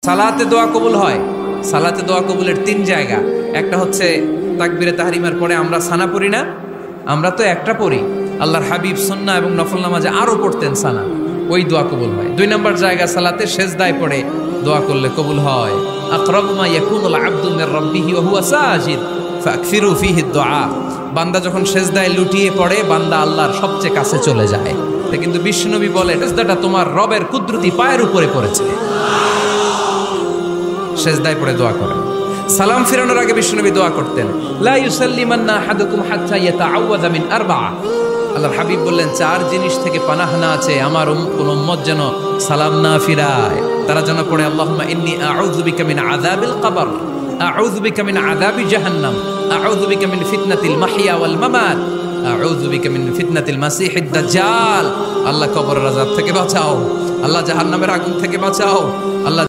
সালাতে দোয়া কবুল হয়। সালাতে দোয়া কবুলের 3 জায়গা। একটা হচ্ছে তাকবীরে তাহরিমার পরে আমরা সানা পড়ি না, আমরা তো একটা পড়ি, আল্লাহর হাবিব সুন্নাহ এবং নফল নামাজে আরো পড়তেন সানা, ওই দোয়া কবুল হয়। 2 নম্বর জায়গা সালাতে সেজদায় পড়ে দোয়া করলে কবুল হয়। আকরাবু মা ইয়াকুনুল আবদু মির রাব্বিহি ওয়া হুয়া সাজিদ ফাকসিরু ফীহি দুআ। বান্দা যখন সেজদায় লুটিয়ে পড়ে বান্দা আল্লাহর সবচেয়ে কাছে চলে যায়। তা কিন্তু বিশ্বনবী বলে সেজদাটা তোমার রবের কুদরতি পায়ের উপরে পড়েছে। সেজদায় পড়ে দোয়া করেন। সালাম ফিরানোর আগে বিশ্বনবী দোয়া করতেন, লা ইউসাল্লিমান্না আহাদুকুম হাত্তা ইয়াতাআওয়াযা মিন আরবা'a। আল্লাহর হাবিব বললেন 4 জিনিস থেকে পানাহ না আছে আমার কোন উম্মত যেন সালাম না ফিরায়। তারা যেন পড়ে আল্লাহুম্মা ইন্নী আউযু বিকা মিন আযাবিল কবর, আউযু বিকা মিন আযাবি জাহান্নাম, আউযু বিকা মিন ফিতনাতিল মাহইয়া ওয়াল মামাত, আউযু বিকা মিন ফিতনাতিল মাসিহিদ দাজ্জাল। আল্লাহ কবরের আযাব থেকে বাঁচাও, আল্লাহ জাহান্নামের আগুন থেকে বাঁচাও, আল্লাহ